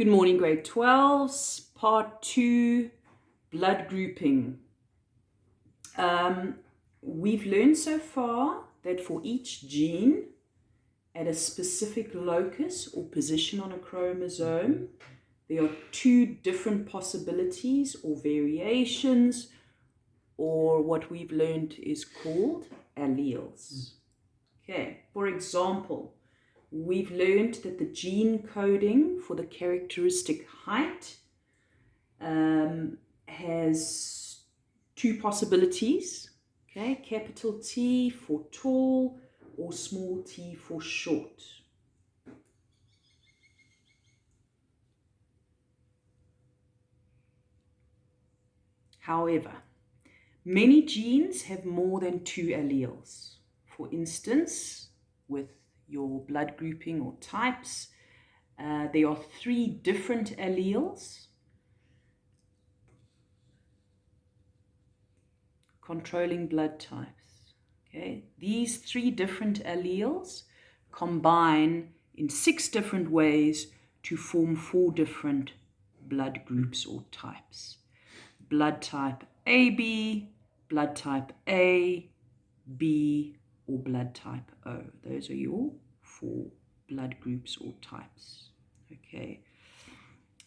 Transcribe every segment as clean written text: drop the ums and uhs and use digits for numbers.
Good morning, grade 12s, part 2, blood grouping. We've learned so far that for each gene at a specific locus or position on a chromosome, there are two different possibilities or variations, or what we've learned is called alleles. Okay, for example, we've learned that the gene coding for the characteristic height has two possibilities, okay, capital T for tall or small t for short. However, many genes have more than two alleles. For instance, with your blood grouping or types, there are three different alleles controlling blood types. Okay, these three different alleles combine in 6 different ways to form 4 different blood groups or types. Blood type AB, blood type A, B, or blood type O. Those are your 4 blood groups or types. Okay.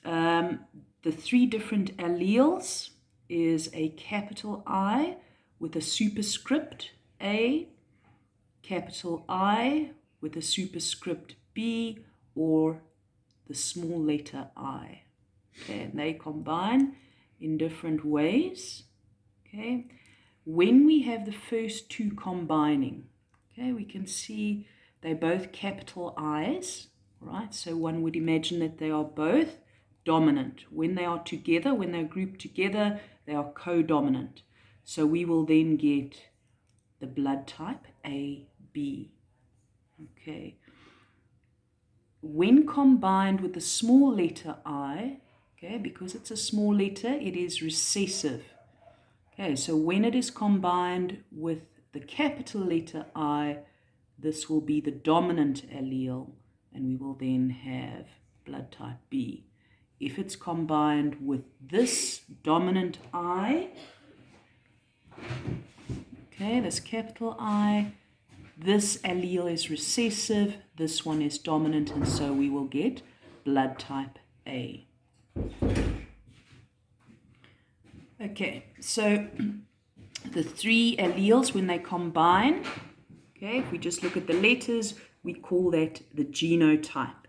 The 3 different alleles is a capital I with a superscript A, capital I with a superscript B, or the small letter I. Okay, and they combine in different ways. Okay, when we have the first 2 combining, okay, we can see they're both capital I's, right? So one would imagine that they are both dominant. When they are together, when they're grouped together, they are co-dominant. So we will then get the blood type AB. Okay. When combined with the small letter I, okay, because it's a small letter, it is recessive. Okay, so when it is combined with the capital letter I, this will be the dominant allele, and we will then have blood type B. If it's combined with this dominant I, okay, this capital I, this allele is recessive, this one is dominant, and so we will get blood type A. Okay, so the 3 alleles, when they combine, okay, if we just look at the letters, we call that the genotype.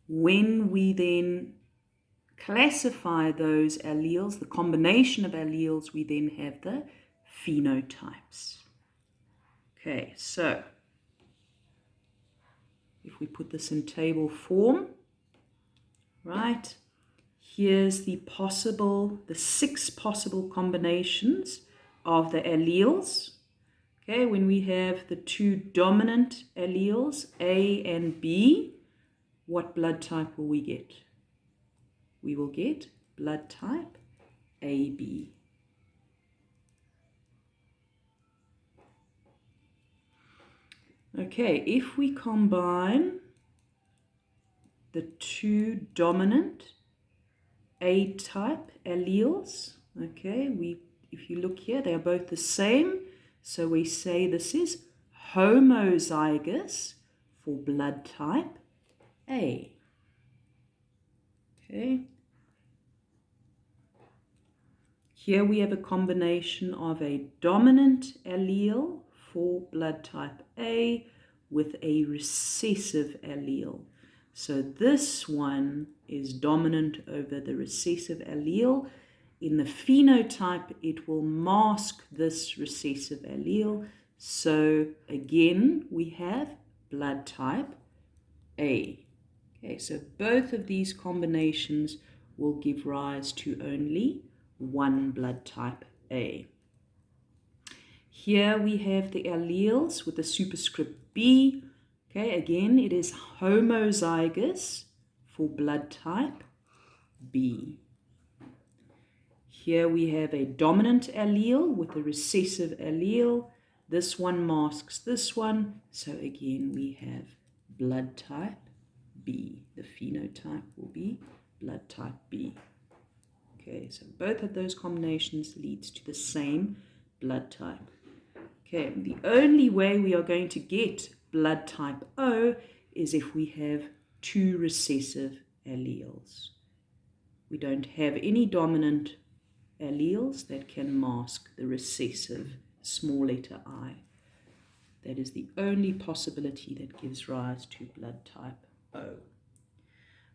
When we then classify those alleles, the combination of alleles, we then have the phenotypes. Okay, so if we put this in table form, right, here's the 6 possible combinations of the alleles. Okay, when we have the 2 dominant alleles, A and B, what blood type will we get? We will get blood type AB. Okay, if we combine the 2 dominant A-type alleles, okay, if you look here, they are both the same, so we say this is homozygous for blood type A. Okay. Here we have a combination of a dominant allele for blood type A with a recessive allele. So this one is dominant over the recessive allele. In the phenotype, it will mask this recessive allele. So again, we have blood type A. Okay, so both of these combinations will give rise to only one blood type A. Here we have the alleles with the superscript B. Okay, again, it is homozygous for blood type B. Here we have a dominant allele with a recessive allele. This one masks this one, so again we have blood type B. The phenotype will be blood type B. Okay, so both of those combinations leads to the same blood type. Okay, the only way we are going to get blood type O is if we have two recessive alleles. We don't have any dominant alleles that can mask the recessive small letter I. That is the only possibility that gives rise to blood type O.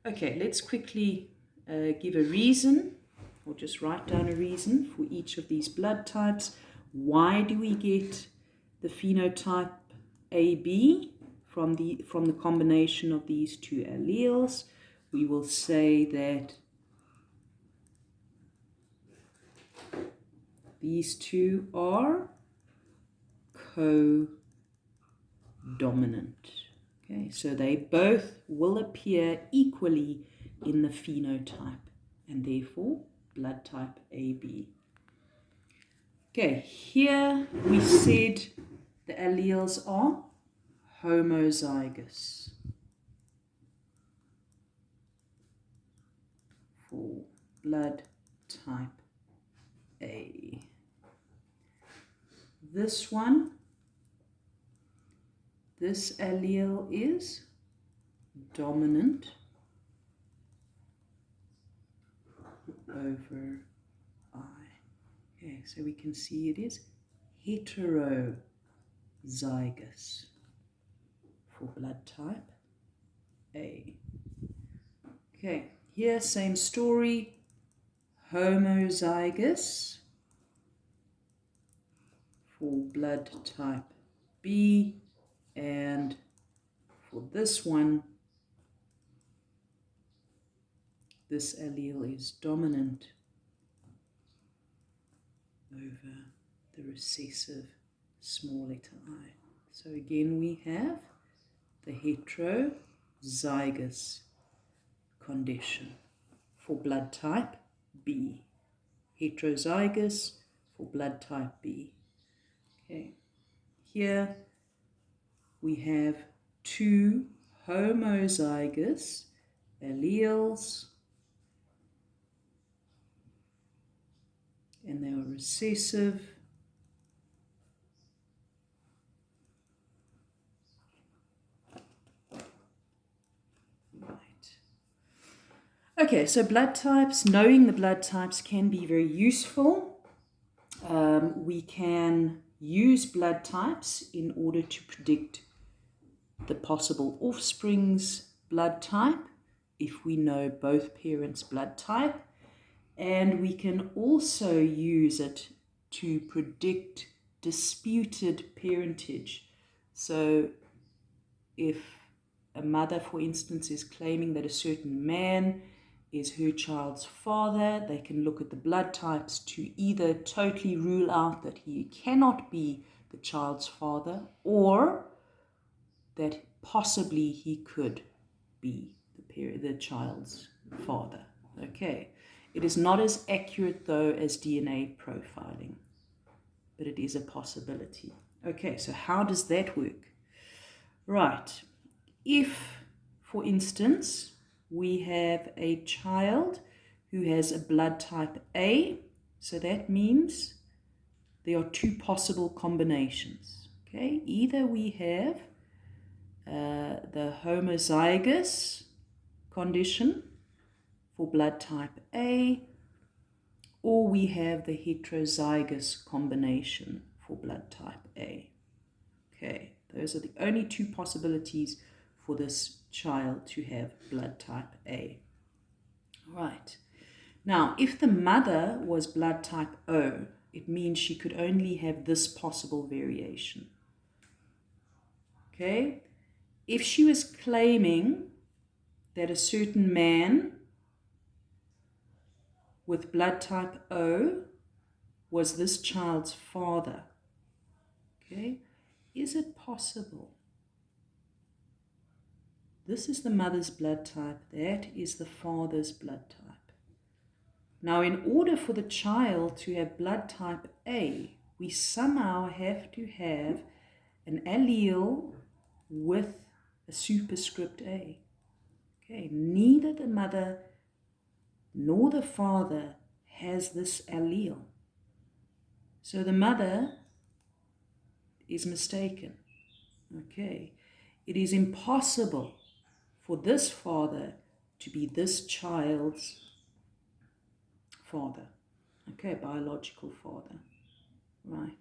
Okay, let's quickly give a reason, or just write down a reason for each of these blood types. Why do we get the phenotype AB from the combination of these two alleles? We will say that these two are co-dominant. Okay, so they both will appear equally in the phenotype, and therefore blood type AB. Okay, here we said the alleles are homozygous for blood type A. This one, this allele is dominant over I. Okay, so we can see it is heterozygous for blood type A. Okay, here same story, homozygous for blood type B, and for this one, this allele is dominant over the recessive small letter I. So again we have the heterozygous condition for blood type B. Heterozygous for blood type B. Okay, here we have two homozygous alleles, and they are recessive. Right. Okay, so blood types, knowing the blood types can be very useful. We can use blood types in order to predict the possible offspring's blood type if we know both parents' blood type, and we can also use it to predict disputed parentage. So if a mother, for instance, is claiming that a certain man is her child's father, they can look at the blood types to either totally rule out that he cannot be the child's father, or that possibly he could be the child's father. Okay, it is not as accurate though as DNA profiling, but it is a possibility. Okay, so how does that work? Right, if, for instance, we have a child who has a blood type A, so that means there are two possible combinations. Okay, either we have the homozygous condition for blood type A, or we have the heterozygous combination for blood type A. Okay, those are the only two possibilities for this child to have blood type A. Right. Now, if the mother was blood type O, it means she could only have this possible variation. Okay? If she was claiming that a certain man with blood type O was this child's father, okay, is it possible? This is the mother's blood type, that is the father's blood type. Now, in order for the child to have blood type A, we somehow have to have an allele with a superscript A. Okay, neither the mother nor the father has this allele. So the mother is mistaken. Okay, it is impossible for this father to be this child's father. Okay, biological father. Right.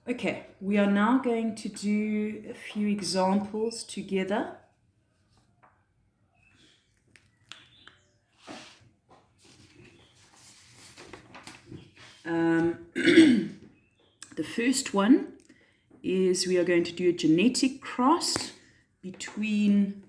Okay, we are now going to do a few examples together. The first one is we are going to do a genetic cross between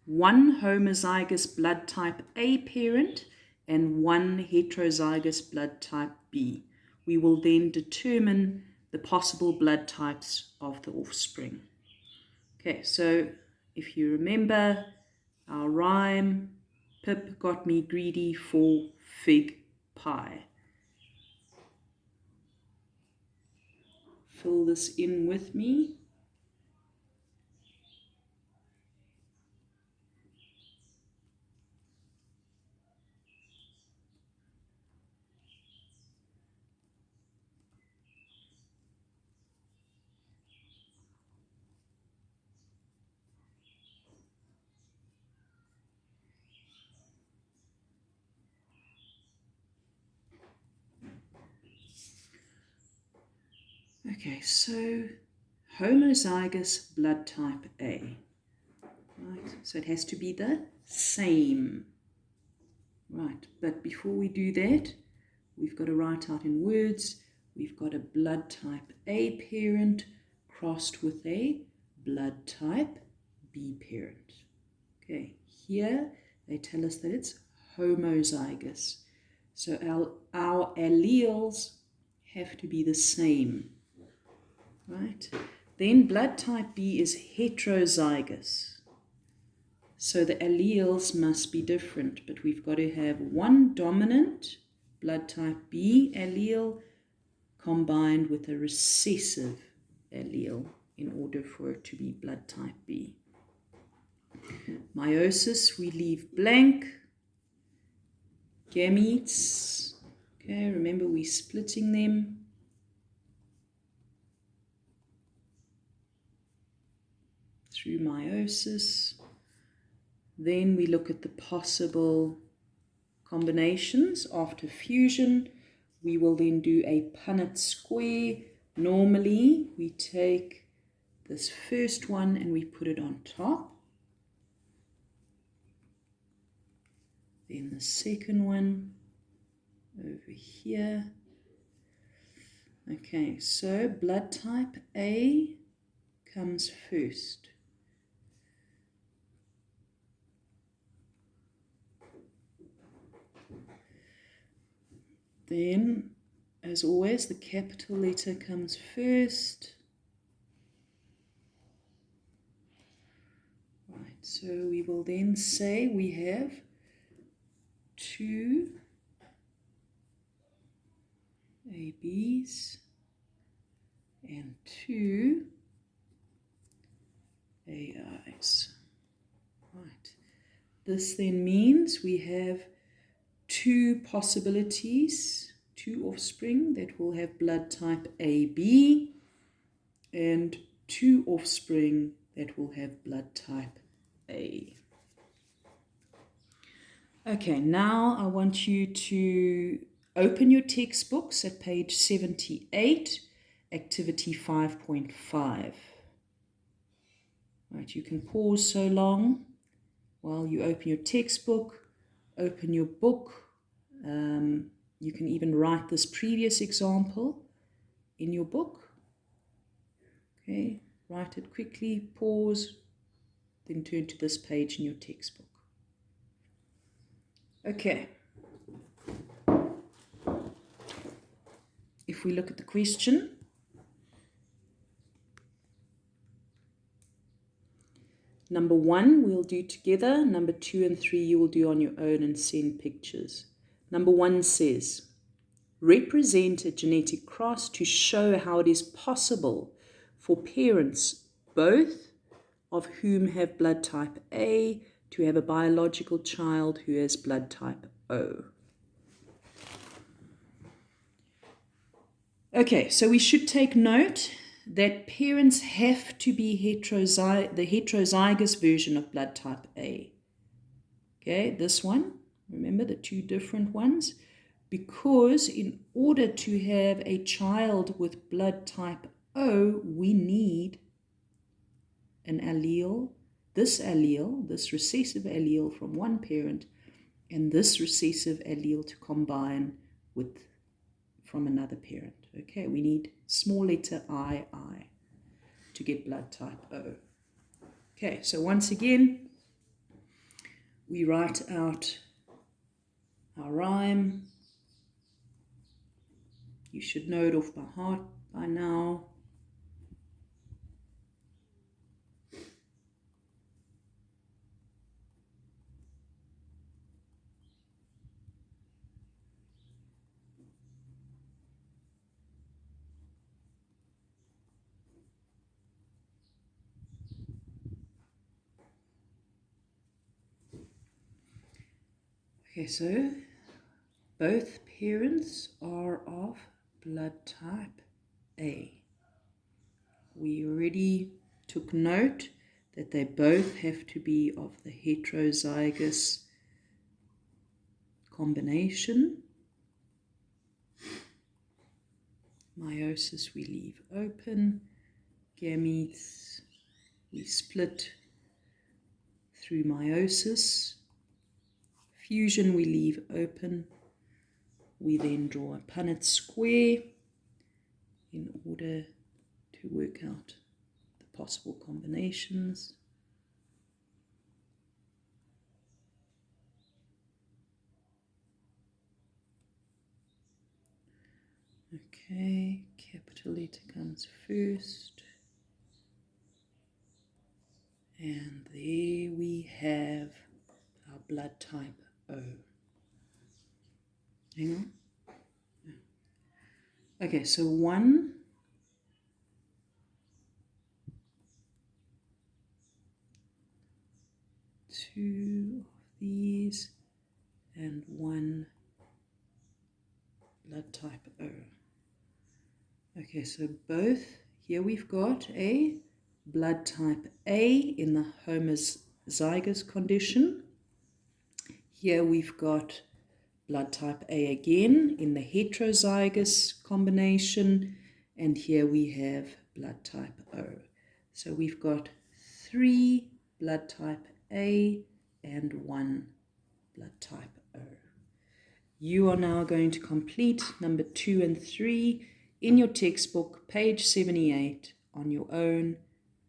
one homozygous blood type A parent and one heterozygous blood type B. We will then determine the possible blood types of the offspring. Okay, so if you remember our rhyme, Pip got me greedy for fig pie. Fill this in with me. Okay, so homozygous blood type A. Right, so it has to be the same. Right, but before we do that, we've got to write out in words. We've got a blood type A parent crossed with a blood type B parent. Okay, here they tell us that it's homozygous. So our alleles have to be the same. Right? Then blood type B is heterozygous. So the alleles must be different, but we've got to have one dominant blood type B allele combined with a recessive allele in order for it to be blood type B. Meiosis, we leave blank. Gametes, okay, remember we're splitting them. Through meiosis. Then we look at the possible combinations after fusion. We will then do a Punnett square. Normally, we take this first one and we put it on top. Then the second one over here. Okay, so blood type A comes first. Then, as always, the capital letter comes first. Right, so we will then say we have 2 ABs and 2 AIs. Right, this then means we have 2 possibilities, 2 offspring that will have blood type AB and 2 offspring that will have blood type A. Okay, now I want you to open your textbooks at page 78, activity 5.5. Right, you can pause so long while you open your textbook. Open your book. You can even write this previous example in your book. Okay, write it quickly, pause, then turn to this page in your textbook. Okay. If we look at the question, number 1 we'll do together. Number 2 and 3 you will do on your own and send pictures. Number 1 says, represent a genetic cross to show how it is possible for parents, both of whom have blood type A, to have a biological child who has blood type O. Okay, so we should take note that parents have to be the heterozygous version of blood type A. Okay, this one, remember the two different ones? Because in order to have a child with blood type O, we need an allele, this recessive allele from one parent, and this recessive allele to combine with from another parent. Okay, we need small letter I to get blood type O. Okay, so once again, we write out our rhyme. You should know it off by heart by now. Okay, so both parents are of blood type A. We already took note that they both have to be of the heterozygous combination. Meiosis we leave open. Gametes we split through meiosis. Fusion we leave open. We then draw a Punnett square in order to work out the possible combinations. Okay, capital letter comes first. And there we have our blood type O. Hang on. Okay, so 1, 2 of these, and 1 blood type O. Okay, so both, here we've got a blood type A in the homozygous condition. Here we've got blood type A again in the heterozygous combination, and here we have blood type O. So we've got 3 blood type A and 1 blood type O. You are now going to complete number 2 and 3 in your textbook, page 78, on your own,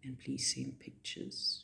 and please send pictures.